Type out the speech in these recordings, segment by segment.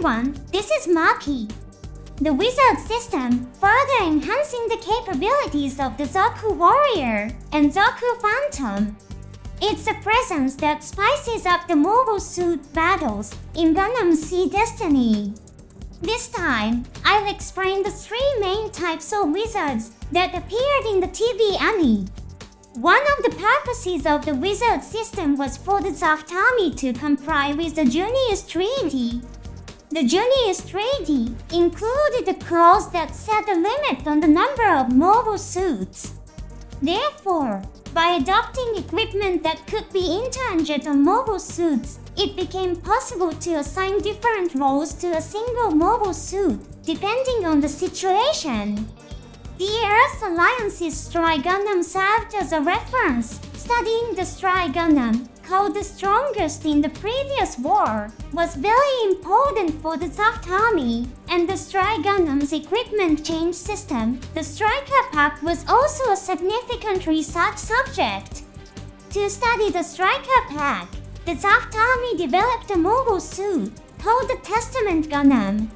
everyone, this is Maki. The wizard system, further enhancing the capabilities of the Zaku warrior and Zaku phantom. It's a presence that spices up the mobile suit battles in Gundam Sea Destiny. This time, I'll explain the three main types of wizards that appeared in the TV anime. One of the purposes of the wizard system was for the ZAFT army to comply with the Junius Treaty. The Junius Treaty included a clause that set a limit on the number of mobile suits. Therefore, by adopting equipment that could be interchanged on mobile suits, it became possible to assign different roles to a single mobile suit, depending on the situation. The Earth Alliance's Stray Gundam served as a reference. Studying the Stray Gundam, called the strongest in the previous war, was very important for the ZAFT army, and the Stray Gundam's equipment change system, the Striker Pack, was also a significant research subject. To study the Striker Pack, the ZAFT army developed a mobile suit called the Testament Gundam.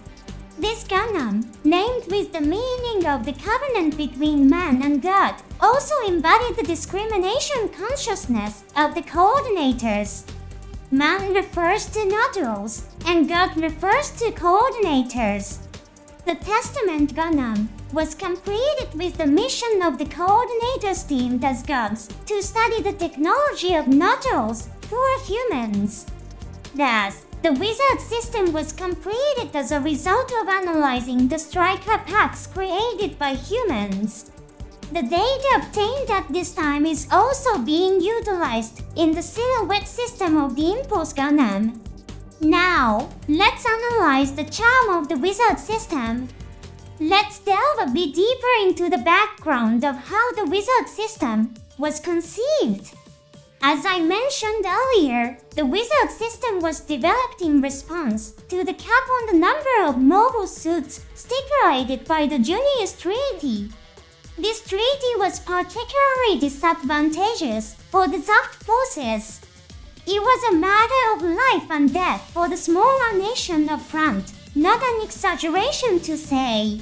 This Gundam, named with the meaning of the covenant between man and God, also embodied the discrimination consciousness of the coordinators. Man refers to neutrals, and God refers to coordinators. The Testament Gundam was completed with the mission of the coordinators deemed as gods to study the technology of neutrals for humans. Thus, the wizard system was completed as a result of analyzing the striker packs created by humans. The data obtained at this time is also being utilized in the silhouette system of the Impulse Gundam. Now, let's analyze the charm of the wizard system. Let's delve a bit deeper into the background of how the wizard system was conceived. As I mentioned earlier, the wizard system was developed in response to the cap on the number of mobile suits stipulated by the Junius Treaty. This treaty was particularly disadvantageous for the ZAFT forces. It was a matter of life and death for the smaller nation of France, not an exaggeration to say.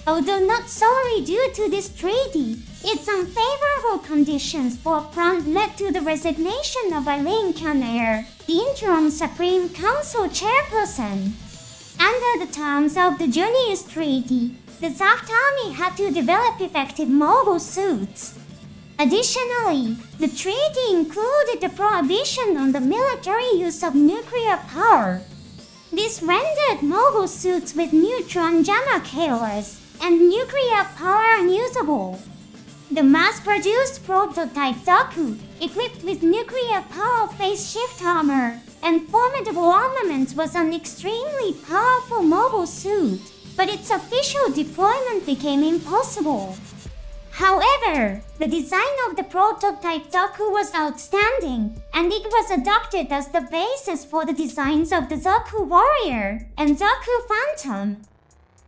Although not solely due to this treaty, its unfavorable conditions for France led to the resignation of Eileen Canaire, the interim Supreme Council chairperson. Under the terms of the Junius Treaty, the ZAFT army had to develop effective mobile suits. Additionally, the treaty included a prohibition on the military use of nuclear power. This rendered mobile suits with neutron jammer carriers and nuclear power unusable. The mass-produced prototype Zaku, equipped with nuclear power phase shift armor and formidable armaments, was an extremely powerful mobile suit, but its official deployment became impossible. However, the design of the prototype Zaku was outstanding, and it was adopted as the basis for the designs of the Zaku warrior and Zaku phantom.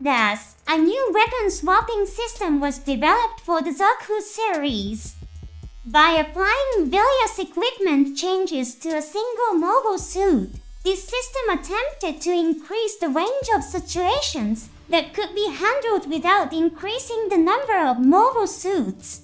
Thus, a new weapon swapping system was developed for the Zaku series. By applying various equipment changes to a single mobile suit, this system attempted to increase the range of situations that could be handled without increasing the number of mobile suits.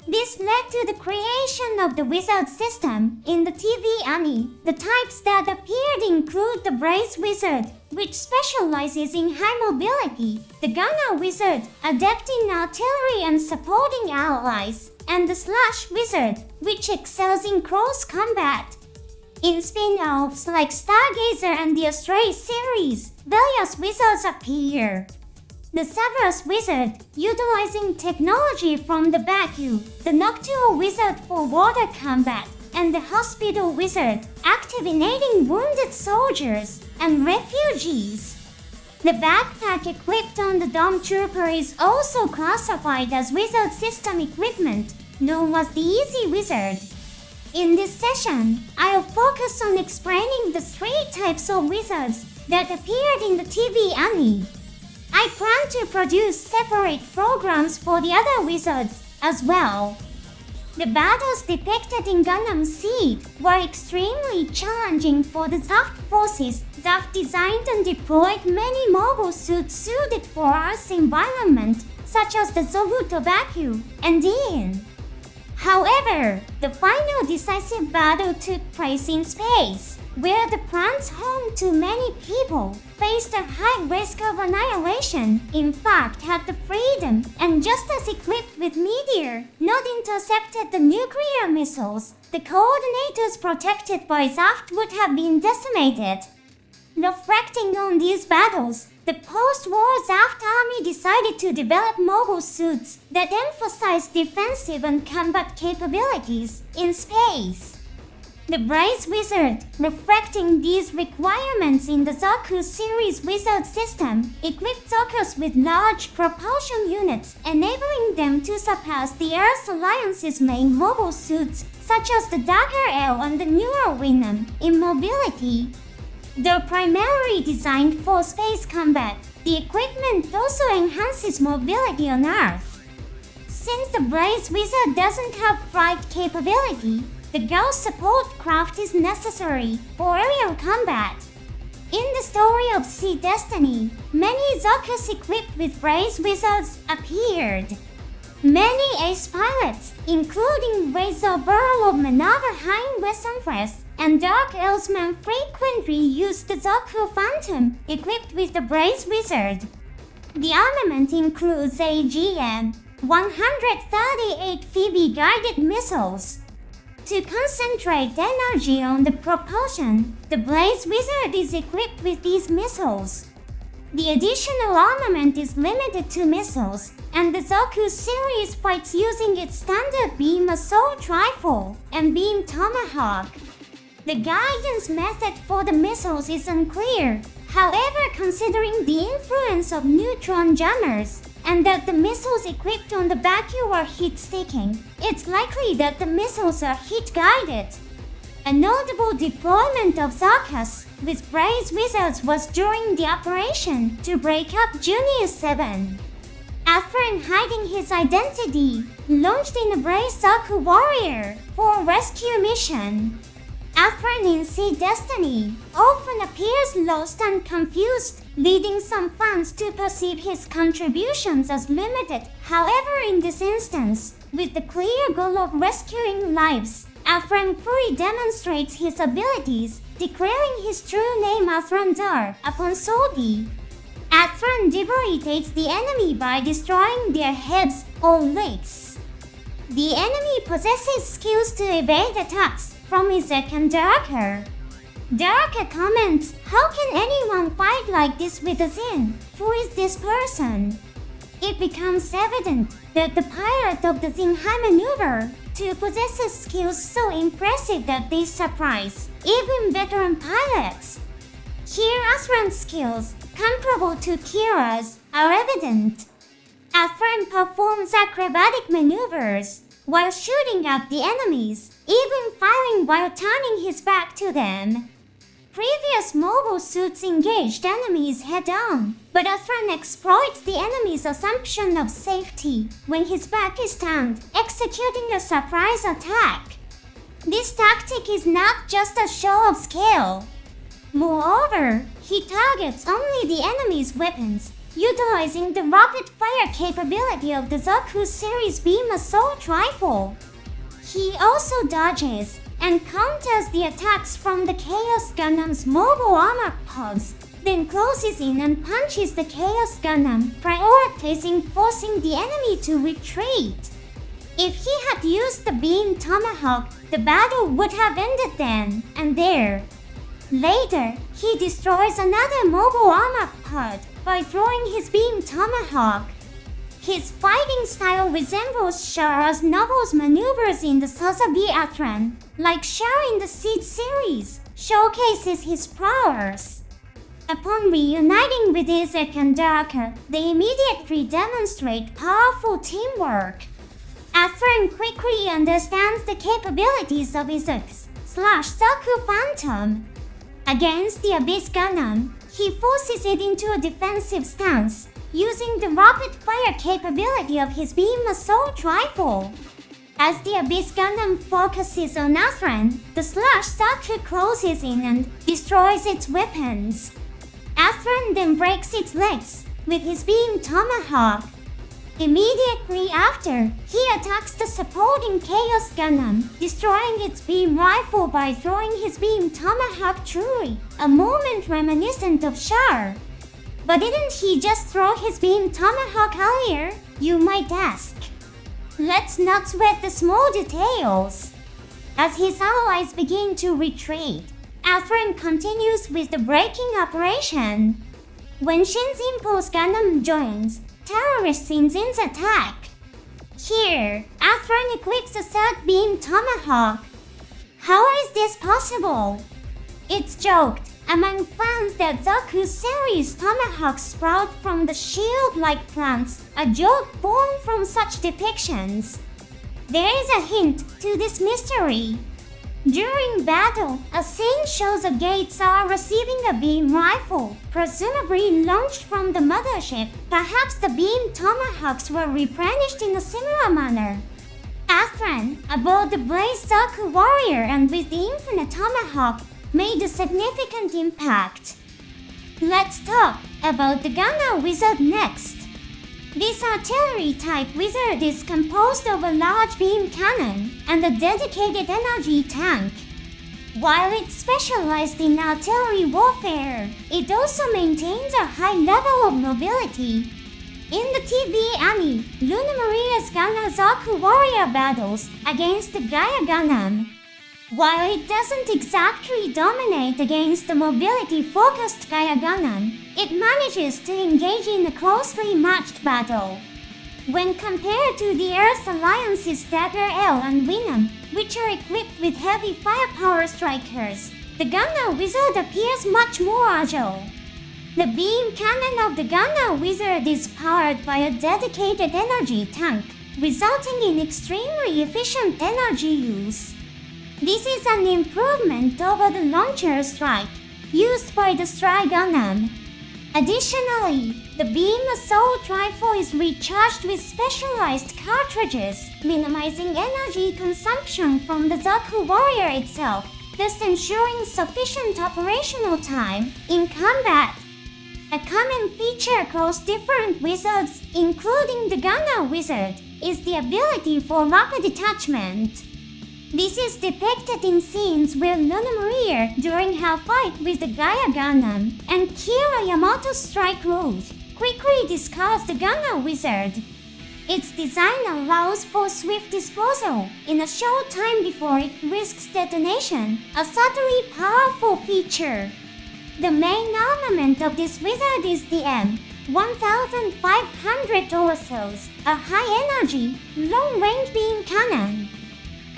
This led to the creation of the wizard system in the TV anime. The types that appeared include the Brace Wizard, which specializes in high mobility, the Gunner Wizard, adept in artillery and supporting allies, and the Slash Wizard, which excels in close combat. In spin-offs like Stargazer and the Astray series, various wizards appear. The Severus Wizard, utilizing technology from the Baku, the Noctual Wizard for water combat, and the Hospital Wizard, active in aiding wounded soldiers and refugees. The backpack equipped on the Dome Trooper is also classified as wizard system equipment, known as the Easy Wizard. In this session, I'll focus on explaining the three types of wizards that appeared in the TV anime. I plan to produce separate programs for the other wizards as well. The battles depicted in Gundam Seed were extremely challenging for the ZAFT forces. ZAFT designed and deployed many mobile suits suited for Earth's environment, such as the Zaku and Zeon. However, the final decisive battle took place in space, where the plants home to many people faced a high risk of annihilation. In fact, had the freedom and just as equipped with meteor not intercepted the nuclear missiles, the coordinators protected by ZAFT would have been decimated. Reflecting on these battles, the post-war ZAFT army decided to develop mobile suits that emphasize defensive and combat capabilities in space. The Brace Wizard, reflecting these requirements in the Zaku series wizard system, equipped Zakus with large propulsion units, enabling them to surpass the Earth Alliance's main mobile suits, such as the Dagger L and the newer Gundam, in mobility. Though primarily designed for space combat, the equipment also enhances mobility on Earth. Since the Brace Wizard doesn't have flight capability, the Girl Support Craft is necessary for aerial combat. In the story of Sea Destiny, many Zakus equipped with Brace Wizards appeared. Many ace pilots, including Razor Burrow of Manava Hein Wesenfres and Dark Elsman, frequently used the Zaku Phantom equipped with the Brace Wizard. The armament includes AGM 138 Phoebe-guided missiles. To concentrate energy on the propulsion, the Brace Wizard is equipped with these missiles. The additional armament is limited to missiles, and the Zaku series fights using its standard beam assault rifle and beam tomahawk. The guidance method for the missiles is unclear. However, considering the influence of neutron jammers and that the missiles equipped on the Baku are heat-seeking, it's likely that the missiles are heat-guided. A notable deployment of Zakus with Brace Wizards was during the operation to break up Junior 7. After hiding his identity, launched in a Brace Zaku warrior for a rescue mission. Afrin in Sea Destiny often appears lost and confused, leading some fans to perceive his contributions as limited. However, in this instance, with the clear goal of rescuing lives, Afrin fully demonstrates his abilities, declaring his true name Afrandar upon Soldi. Afrin debilitates the enemy by destroying their heads or legs. The enemy possesses skills to evade attacks from Isaac and Darker. Darker comments, "How can anyone fight like this with a Zin? Who is this person?" It becomes evident that the pilot of the Zinhai maneuver possesses skills so impressive that they surprise even veteran pilots. Here Asran's skills, comparable to Kira's, are evident. Afran performs acrobatic maneuvers while shooting at the enemies, even firing while turning his back to them. Previous mobile suits engaged enemies head-on, but Afran exploits the enemy's assumption of safety when his back is turned, executing a surprise attack. This tactic is not just a show of skill. Moreover, he targets only the enemy's weapons, utilizing the rapid-fire capability of the Zaku series beam assault rifle. He also dodges and counters the attacks from the Chaos Gundam's mobile armor pods, then closes in and punches the Chaos Gundam, prioritizing forcing the enemy to retreat. If he had used the beam tomahawk, the battle would have ended then and there. Later, he destroys another mobile armor pod by throwing his beam tomahawk. His fighting style resembles Shara's novel's maneuvers in the Sazabi Atran, like Shara in the Seed series, showcases his prowess. Upon reuniting with Isaac and Darker, they immediately demonstrate powerful teamwork. Atran quickly understands the capabilities of Isaac's Zaku Phantom. Against the Abyss Gundam, he forces it into a defensive stance, using the rapid-fire capability of his beam assault rifle. As the Abyss Gundam focuses on Athran, the Slash Zaku closes in and destroys its weapons. Athran then breaks its legs with his beam tomahawk. Immediately after, he attacks the supporting Chaos Gundam, destroying its beam rifle by throwing his beam tomahawk truly, a moment reminiscent of Char. But didn't he just throw his beam tomahawk earlier, you might ask? Let's not sweat the small details. As his allies begin to retreat, Athran continues with the breaking operation. When Shin's Impulse Gundam joins, terrorists in Zin's attack. Here, Athran equips a third beam tomahawk. How is this possible? It's joked among fans that Zaku's series tomahawks sprout from the shield-like plants, a joke born from such depictions. There is a hint to this mystery. During battle, a scene shows a Gate-Tsar receiving a beam rifle, presumably launched from the mothership. Perhaps the beam tomahawks were replenished in a similar manner. Athran, aboard the Blaze Zaku warrior and with the infinite tomahawk, made a significant impact. Let's talk about the Gundam Wizard next. This artillery-type wizard is composed of a large beam cannon and a dedicated energy tank. While it's specialized in artillery warfare, it also maintains a high level of mobility. In the TV anime, Luna Maria's Gundam Zaku warrior battles against the Gaia Gundam. While it doesn't exactly dominate against the mobility-focused Gaia Gundam, it manages to engage in a closely matched battle. When compared to the Earth Alliance's Dagger L and Venom, which are equipped with heavy firepower strikers, the Gundam Wizard appears much more agile. The beam cannon of the Gundam Wizard is powered by a dedicated energy tank, resulting in extremely efficient energy use. This is an improvement over the launcher strike used by the Stry Gundam. Additionally, the beam assault rifle is recharged with specialized cartridges, minimizing energy consumption from the Zaku warrior itself, thus ensuring sufficient operational time in combat. A common feature across different wizards, including the Gundam Wizard, is the ability for rapid detachment. This is depicted in scenes where Luna Maria, during her fight with the Gaia Gundam, and Kira Yamato's strike route, quickly discards the Gundam Wizard. Its design allows for swift disposal in a short time before it risks detonation, a subtly powerful feature. The main armament of this wizard is the M1500 Orthos, a high-energy, long-range beam cannon.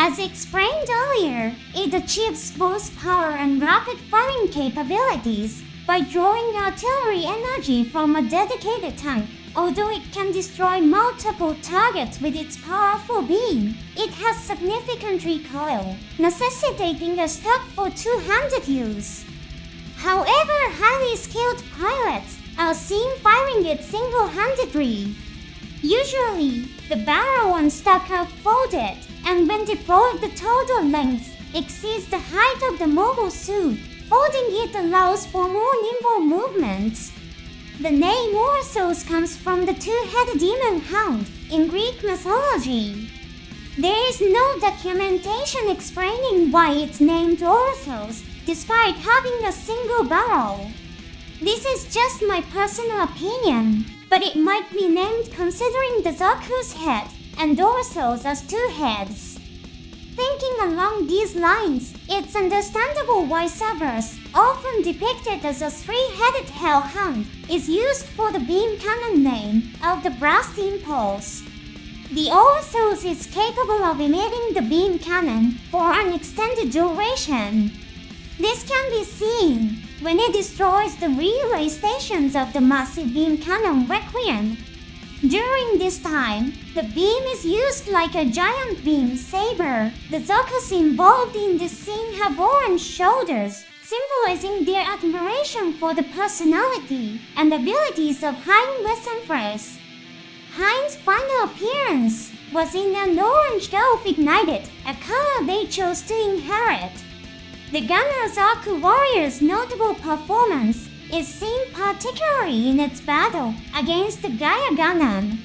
As explained earlier, it achieves both power and rapid firing capabilities by drawing artillery energy from a dedicated tank. Although it can destroy multiple targets with its powerful beam, it has significant recoil, necessitating a stock for two-handed use. However, highly skilled pilots are seen firing it single-handedly. Usually, the barrel and stock are folded, and when deployed the total length exceeds the height of the mobile suit. Folding it allows for more nimble movements. The name Orthos comes from the two-headed demon hound in Greek mythology. There is no documentation explaining why it's named Orthos, despite having a single barrel. This is just my personal opinion, but it might be named considering the Zaku's head and Orthos as two heads. Thinking along these lines, it's understandable why Cerberus, often depicted as a three-headed hellhound, is used for the beam cannon name of the Blast Impulse. The Orthos is capable of emitting the beam cannon for an extended duration. This can be seen when it destroys the relay stations of the massive beam cannon Requiem. During this time, the beam is used like a giant beam saber. The Zakus involved in this scene have orange shoulders, symbolizing their admiration for the personality and abilities of Hein Wesenfres. Hein's final appearance was in an orange gulf ignited, a color they chose to inherit. The Gunner Zaku warrior's notable performance is seen particularly in its battle against the Gaia Gundam.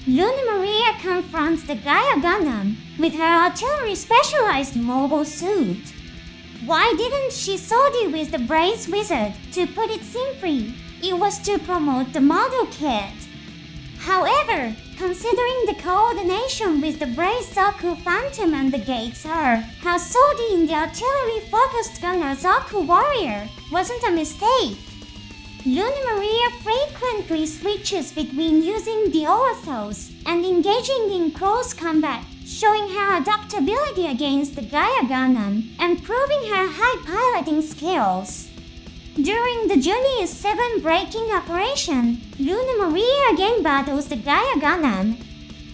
Luna Maria confronts the Gaia Gundam with her artillery specialized mobile suit. Why didn't she soldier with the Brace Wizard? To put it simply, it was to promote the model kit. However, considering the coordination with the Brace Zaku Phantom and the Gates are, her soldiering the artillery-focused Gunner Zaku warrior wasn't a mistake. Luna Maria frequently switches between using the orthos and engaging in close combat, showing her adaptability against the Gaia Gundam and proving her high piloting skills. During the Junior 7 braking operation, Luna Maria again battles the Gaia Gundam.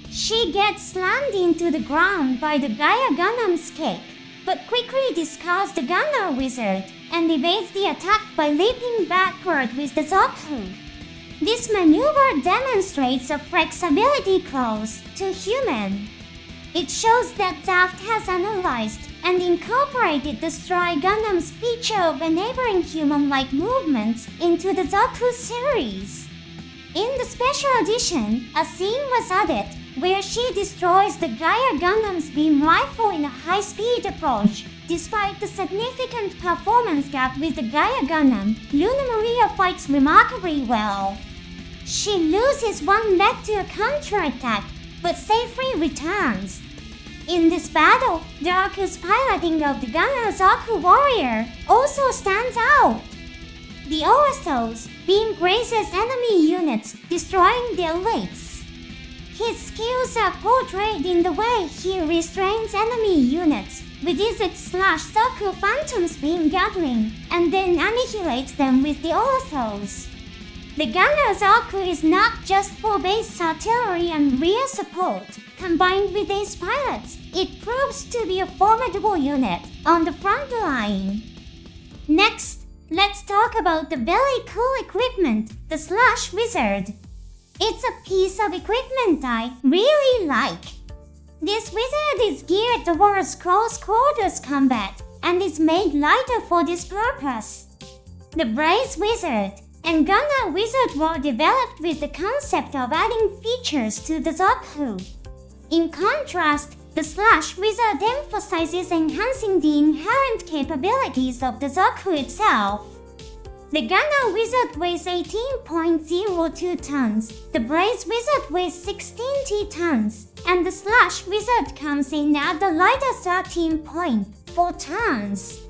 She gets slammed into the ground by the Gaia Gundam's kick, but quickly discards the Gunner Wizard and evades the attack by leaping backward with the Zaku. This maneuver demonstrates a flexibility close to human. It shows that ZAFT has analyzed and incorporated the Stray Gundam's feature of enabling human-like movements into the Zaku series. In the special edition, a scene was added where she destroys the Gaia Gundam's beam rifle in a high-speed approach. Despite the significant performance gap with the Gaia Gundam, Luna Maria fights remarkably well. She loses one leg to a counterattack, but safely returns. In this battle, Zaku's piloting of the Gunner Zaku warrior also stands out. The orthos beam grazes enemy units, destroying their elites. His skills are portrayed in the way he restrains enemy units with his Zaku Phantom's beam gatling and then annihilates them with the orthos. The Gunner Zaku is not just for base artillery and rear support. Combined with these pilots, it proves to be a formidable unit on the front line. Next, let's talk about the very cool equipment, the Slash Wizard. It's a piece of equipment I really like. This wizard is geared towards close quarters combat and is made lighter for this purpose. The Brace Wizard and Gunner Wizard were developed with the concept of adding features to the Zaku. In contrast, the Slash Wizard emphasizes enhancing the inherent capabilities of the Zaku itself. The Gunner Wizard weighs 18.02 tons, the Brace Wizard weighs 16 tons, and the Slash Wizard comes in at the lighter 13.4 tons.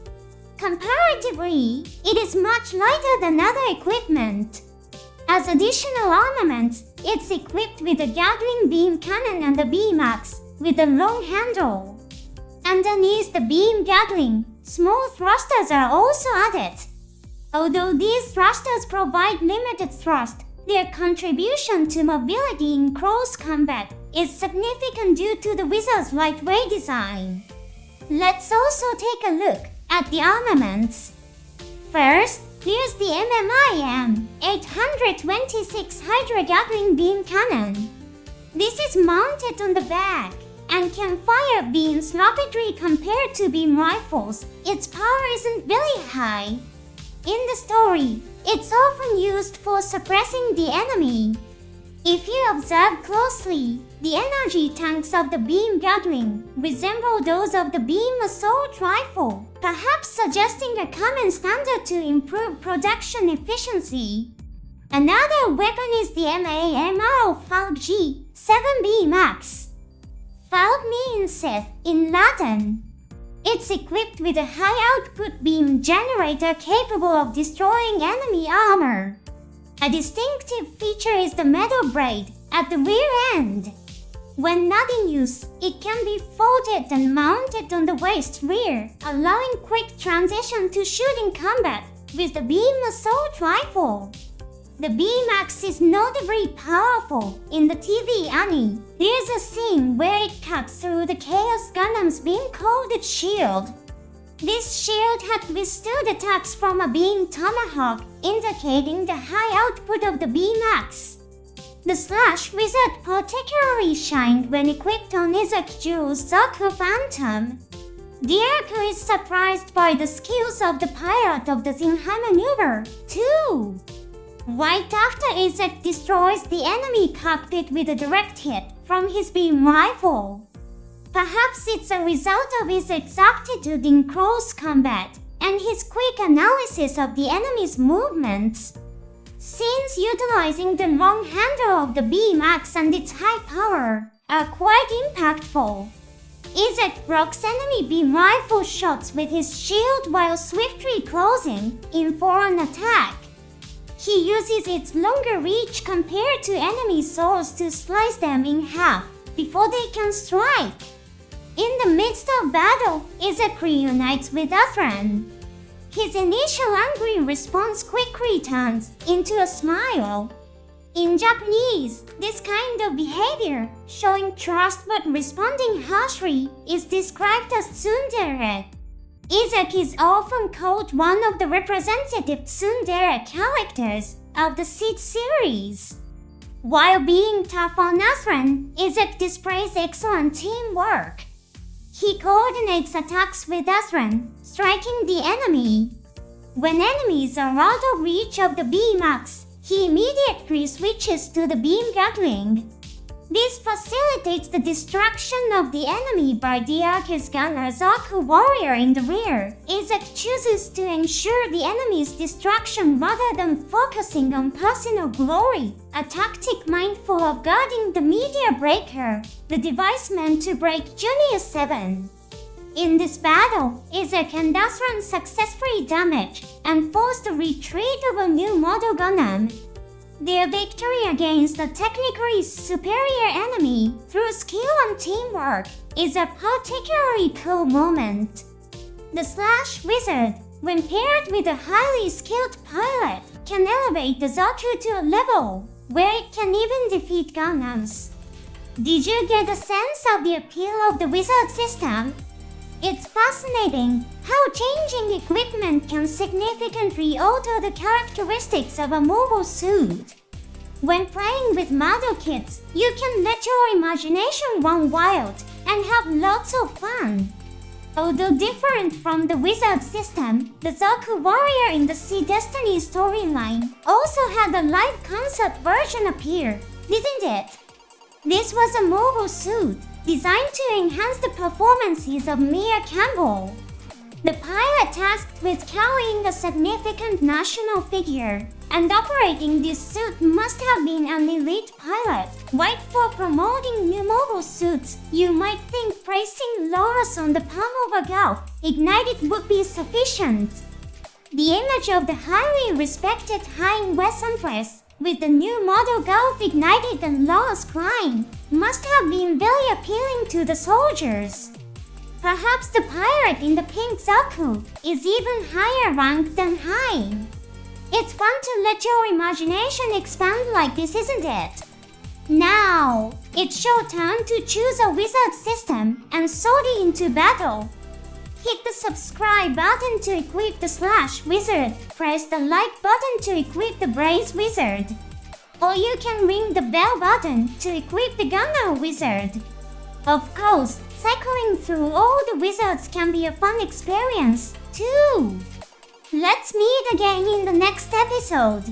Comparatively, it is much lighter than other equipment. As additional armaments, it's equipped with a Gatling beam cannon and a beam axe with a long handle. Underneath the beam Gatling, small thrusters are also added. Although these thrusters provide limited thrust, their contribution to mobility in close combat is significant due to the Wizard's lightweight design. Let's also take a look at the armaments. First, here's the MMIM 826 Hydra Gatling Beam Cannon. This is mounted on the back and can fire beams rapidly compared to beam rifles. Its power isn't very high. In the story, it's often used for suppressing the enemy. If you observe closely, the energy tanks of the beam Gatling resemble those of the beam assault rifle, perhaps suggesting a common standard to improve production efficiency. Another weapon is the MAMO FALG 7B Max. FALG means Sith in Latin. It's equipped with a high-output beam generator capable of destroying enemy armor. A distinctive feature is the metal blade at the rear end. When not in use, it can be folded and mounted on the waist rear, allowing quick transition to shooting combat with the beam assault rifle. The beam axe is notably powerful. In the TV anime, there's a scene where it cuts through the Chaos Gundam's beam-coated shield. This shield had withstood attacks from a beam tomahawk, indicating the high output of the beam axe. The Slash Wizard particularly shined when equipped on Izaku's Zaku Phantom. Zaku is surprised by the skills of the pilot of the Zinhai maneuver, too. Right after Izak destroys the enemy cockpit with a direct hit from his beam rifle. Perhaps it's a result of Izak's aptitude in close combat and his quick analysis of the enemy's movements. Scenes utilizing the long handle of the beam axe and its high power are quite impactful. Izak blocks enemy beam rifle shots with his shield while swiftly closing in for an attack. He uses its longer reach compared to enemy swords to slice them in half before they can strike. In the midst of battle, Izak reunites with Athran. His initial angry response quickly turns into a smile. In Japanese, this kind of behavior, showing trust but responding harshly, is described as tsundere. Izak is often called one of the representative tsundere characters of the Seed series. While being tough on Athran, Izak displays excellent teamwork. He coordinates attacks with Athran, striking the enemy. When enemies are out of reach of the beam axe, he immediately switches to the beam gatling. This facilitates the destruction of the enemy by Zaku's gunner Zaku warrior in the rear. Izak chooses to ensure the enemy's destruction rather than focusing on personal glory, a tactic mindful of guarding the meteor breaker, the device meant to break Junior 7. In this battle, Izak and Athran successfully damage and force the retreat of a new model Gundam. Their victory against a technically superior enemy through skill and teamwork is a particularly cool moment. The Slash Wizard, when paired with a highly skilled pilot, can elevate the Zaku to a level where it can even defeat Gundams. Did you get a sense of the appeal of the Wizard system? It's fascinating how changing equipment can significantly alter the characteristics of a mobile suit. When playing with model kits, you can let your imagination run wild and have lots of fun. Although different from the Wizard system, the Zaku warrior in the Sea Destiny storyline also had a live concept version appear, didn't it? This was a mobile suit designed to enhance the performances of Mia Campbell. The pilot tasked with carrying a significant national figure and operating this suit must have been an elite pilot. Right, for promoting new mobile suits, you might think placing Loras on the palm of a Gulf ignited would be sufficient. The image of the highly respected high-in-West Empress with the new model Gulf ignited and Loras crying must have been very appealing to the soldiers. Perhaps the pirate in the pink Zaku is even higher ranked than Hai. It's fun to let your imagination expand like this, isn't it? Now, it's your turn to choose a wizard system and sort it into battle. Hit the subscribe button to equip the Slash Wizard, press the like button to equip the Brace Wizard. Or you can ring the bell button to equip the Gunner Wizard. Of course, cycling through all the wizards can be a fun experience, too. Let's meet again in the next episode.